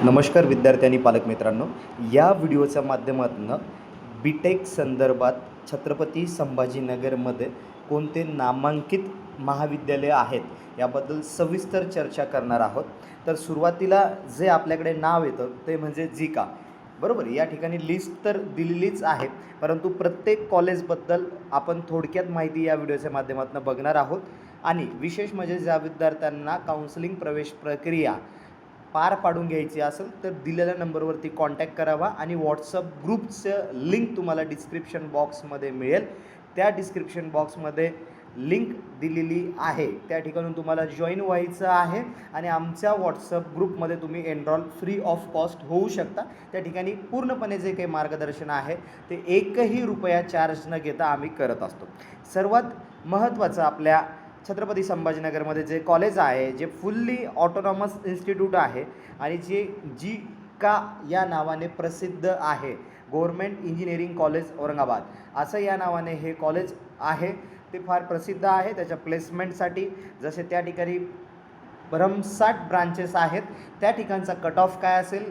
नमस्कार विद्यार्थी आणि पालक मित्रांनो, या व्हिडिओच्या माध्यमातून बी.टेक संदर्भात छत्रपती संभाजीनगरमध्ये कोणते नामांकित महाविद्यालय आहेत याबद्दल सविस्तर चर्चा करणार आहोत. तर सुरुवातीला जे आपल्याकडे नाव येतं ते म्हणजे जिका. बरोबर, या ठिकाणी लिस्ट तर दिलेलीच आहे, परंतु प्रत्येक कॉलेजबद्दल आपण थोडक्यात माहिती या व्हिडिओच्या माध्यमातून बघणार आहोत. आणि विशेष म्हणजे ज्या विद्यार्थ्यांना काउन्सिलिंग प्रवेश प्रक्रिया पार पाडून घ्यायची असेल तर दिलेल्या नंबरवरती कॉन्टॅक्ट करावा आणि व्हॉट्सअप ग्रुपचं लिंक तुम्हाला डिस्क्रिप्शन बॉक्समध्ये मिळेल. त्या डिस्क्रिप्शन बॉक्समध्ये लिंक दिलेली आहे, त्या ठिकाणून तुम्हाला जॉईन व्हायचं आहे आणि आमच्या व्हॉट्सअप ग्रुपमध्ये तुम्ही एनरॉल फ्री ऑफ कॉस्ट होऊ शकता. त्या ठिकाणी पूर्णपणे जे काही मार्गदर्शन आहे ते एकही रुपया चार्ज न घेता आम्ही करत असतो. सर्वात महत्त्वाचं, आपल्या छत्रपती संभाजीनगरमध्ये जे कॉलेज आहे, जे फुल्ली ऑटोनॉमस इन्स्टिट्यूट आहे आणि जे जिका या नावाने प्रसिद्ध आहे, गव्हर्मेंट इंजिनिअरिंग कॉलेज औरंगाबाद असं या नावाने हे कॉलेज आहे. ते फार प्रसिद्ध आहे त्याच्या प्लेसमेंटसाठी. जसे त्या ठिकाणी 59 ब्रांचेस आहेत, त्या ठिकाणचा कट ऑफ काय असेल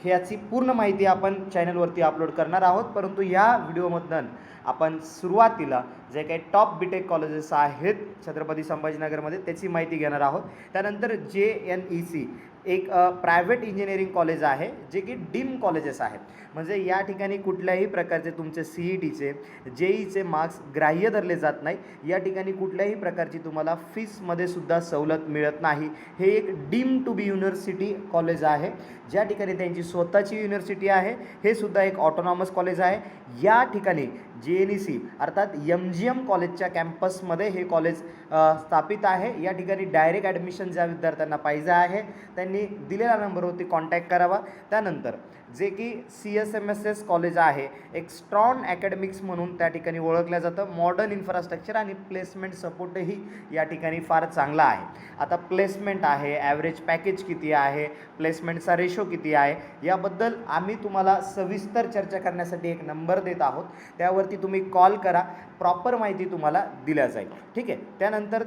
ह्याची पूर्ण माहिती आपण चॅनलवरती अपलोड करणार आहोत. परंतु या व्हिडिओमधून आपण सुरुवातीला जे काही टॉप बी.टेक कॉलेजेस आहेत छत्रपती संभाजीनगरमध्ये त्याची माहिती घेणार आहोत. त्यानंतर JNEC एक प्रायव्हेट इंजिनिअरिंग कॉलेज आहे, जे की डीम कॉलेजेस आहेत. म्हणजे या ठिकाणी कुठल्याही प्रकारचे तुमचे CETचे JEEचे मार्क्स ग्राह्य धरले जात नाही. या ठिकाणी कुठल्याही प्रकारची तुम्हाला फीसमध्ये सुद्धा सवलत मिळत नाही. हे एक deemed to be university college आहे, ज्या ठिकाणी त्यांची स्वतःची युनिव्हर्सिटी आहे. हे सुद्धा एक ऑटोनॉमस कॉलेज आहे. या ठिकाणी JNEC अर्थात MGM कॉलेजच्या कॅम्पसमध्ये हे कॉलेज स्थापित आहे. या ठिकाणी डायरेक्ट ॲडमिशन ज्या विद्यार्थ्यांना पाहिजे आहे त्यांनी दिलेल्या नंबरवरती कॉन्टॅक्ट करावा. त्यानंतर जे की CSMSS कॉलेज आहे, एक स्ट्रॉंग ॲकॅडमिक्स म्हणून त्या ठिकाणी ओळखलं जातं. मॉडर्न इन्फ्रास्ट्रक्चर आणि प्लेसमेंट सपोर्टही या ठिकाणी फार चांगला आहे. आता प्लेसमेंट आहे, ॲव्हरेज पॅकेज किती आहे, प्लेसमेंटचा रेशो किती आहे, याबद्दल आम्ही तुम्हाला सविस्तर चर्चा करण्यासाठी एक नंबर देत आहोत. त्यावरती तुम्ही कॉल करा, प्रॉपर माहिती तुम्हाला दिल्या जाईल. ठीक आहे. त्यानंतर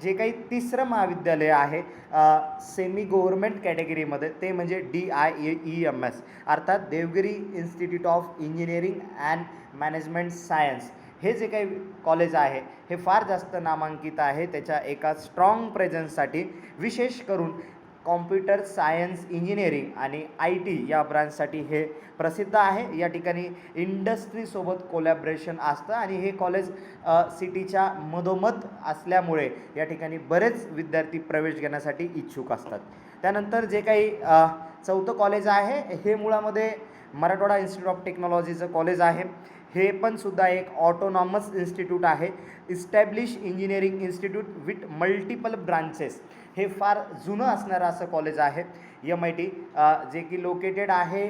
जे काही तिसरं महाविद्यालय आहे सेमी गव्हर्मेंट कॅटेगरीमध्ये, ते म्हणजे DIEMS अर्थात Deogiri institute of engineering and management science. हे जे काही कॉलेज आहे हे फार जास्त नामांकित आहे त्याच्या एका स्ट्रॉंग प्रेझन्ससाठी. विशेष करून कॉम्प्युटर सायन्स इंजिनिअरिंग आणि IT या ब्रांचसाठी हे प्रसिद्ध आहे. या ठिकाणी इंडस्ट्रीसोबत कोलॅबरेशन असतं आणि हे कॉलेज सिटीच्या मधोमध असल्यामुळे या ठिकाणी बरेच विद्यार्थी प्रवेश घेण्यासाठी इच्छुक असतात. त्यानंतर जे काही चौथं कॉलेज आहे हे मुळामध्ये मराठवाडा इन्स्टिट्यूट ऑफ टेक्नॉलॉजीचं कॉलेज आहे. हे पण सुद्धा एक ऑटोनॉमस इन्स्टिट्यूट आहे, establish engineering institute with multiple branches. हे फार जुनं असणारं असं कॉलेज आहे. MIT जे की लोकेटेड आहे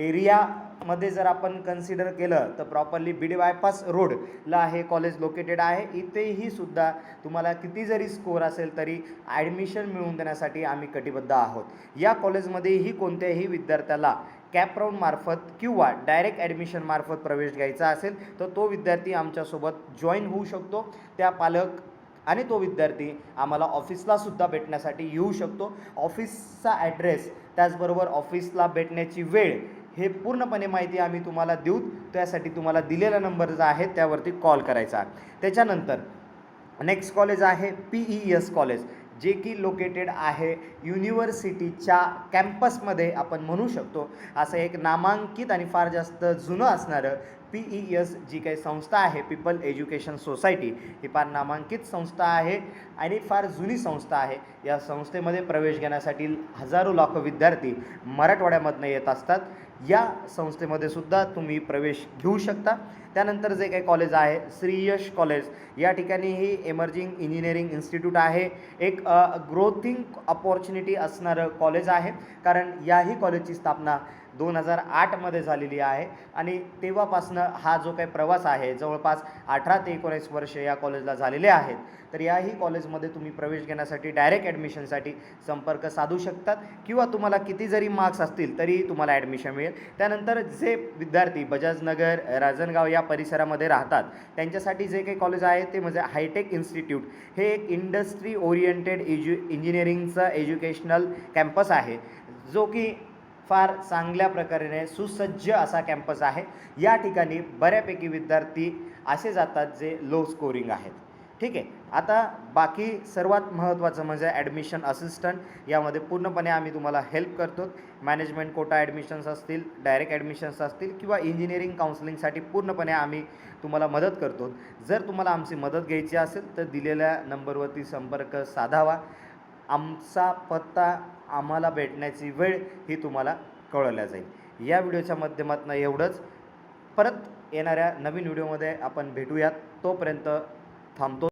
एरियामध्ये जर आपण कन्सिडर केलं तर प्रॉपरली BD बायपास रोडला हे कॉलेज लोकेटेड आहे. इथेही सुद्धा तुम्हाला किती जरी स्कोअर असेल तरी ॲडमिशन मिळवून देण्यासाठी आम्ही कटिबद्ध आहोत. या कॉलेजमध्येही कोणत्याही विद्यार्थ्याला कॅपराऊंड मार्फत किंवा डायरेक्ट ॲडमिशन मार्फत प्रवेश घ्यायचा असेल तर तो विद्यार्थी आमच्यासोबत जॉईन होऊ शकतो. त्या पालक आणि तो विद्यार्थी आम्हाला ऑफिसलासुद्धा भेटण्यासाठी येऊ शकतो. ऑफिसचा ॲड्रेस त्याचबरोबर ऑफिसला भेटण्याची वेळ हे पूर्णपणे माहिती आम्ही तुम्हाला देऊ. त्यासाठी तुम्हाला दिलेला नंबर जो आहे त्यावरती कॉल करायचा. त्याच्यानंतर नेक्स्ट कॉलेज आहे PES कॉलेज, जे की लोकेटेड आहे युनिव्हर्सिटीच्या कॅम्पसमध्ये आपण म्हणू शकतो. असं एक नामांकित आणि फार जास्त जुनं असणारं PES जी काही संस्था आहे, पीपल एज्युकेशन सोसायटी, ही फार नामांकित संस्था आहे आणि फार जुनी संस्था आहे. या संस्थेमध्ये प्रवेश घेण्यासाठी हजारो लाखो विद्यार्थी मराठवाड्यामधनं येत असतात. या संस्थेमध्ये सुद्धा तुम्ही प्रवेश घेऊ शकता. त्यानंतर जे काही कॉलेज आहे श्रीयश कॉलेज, या ठिकाणी ही एमर्जिंग इंजिनिअरिंग इन्स्टिट्यूट आहे. एक ग्रोथिंग अपॉर्च्युनिटी असणारं कॉलेज आहे, कारण याही कॉलेजची स्थापना 2008मध्ये झालेली आहे आणि तेव्हापासनं हा जो काही प्रवास आहे जवळपास 18 ते 19 वर्ष या कॉलेजला झालेले आहेत. तर याही कॉलेजमध्ये तुम्ही प्रवेश घेण्यासाठी डायरेक्ट ॲडमिशनसाठी संपर्क साधू शकतात किंवा तुम्हाला किती जरी मार्क्स असतील तरी तुम्हाला ॲडमिशन मिळेल. त्यानंतर जे विद्यार्थी बजाजनगर, राजनगाव या परिसरामध्ये राहतात त्यांच्यासाठी जे काही कॉलेज आहे ते म्हणजे हायटेक इन्स्टिट्यूट. हे एक इंडस्ट्री ओरिएंटेड इंजिनिअरिंगचं एज्युकेशनल कॅम्पस आहे. जो की फार चांगल्या प्रकारे सुसज्ज असा कॅम्पस आहे. या ठिकाणी बऱ्यापैकी विद्यार्थी असे जातात जे लो स्कोरिंग आहेत. ठीक आहे. आता बाकी सर्वात महत्त्वाचं म्हणजे ॲडमिशन असिस्टंट. यामध्ये पूर्णपणे आम्ही तुम्हाला हेल्प करतो. मॅनेजमेंट कोटा ॲडमिशन्स असतील, डायरेक्ट ॲडमिशन्स असतील किंवा इंजिनिअरिंग काउन्सिलिंगसाठी पूर्णपणे आम्ही तुम्हाला मदत करतो. जर तुम्हाला आमची मदत घ्यायची असेल तर दिलेल्या नंबरवरती संपर्क साधावा. आमचा पत्ता, आम्हाला भेटण्याची वेळ ही तुम्हाला कळवल्या जाईल. या व्हिडिओच्या माध्यमातून एवढंच. परत येणाऱ्या नवीन व्हिडिओमध्ये आपण भेटूयात. तोपर्यंत थांबतो.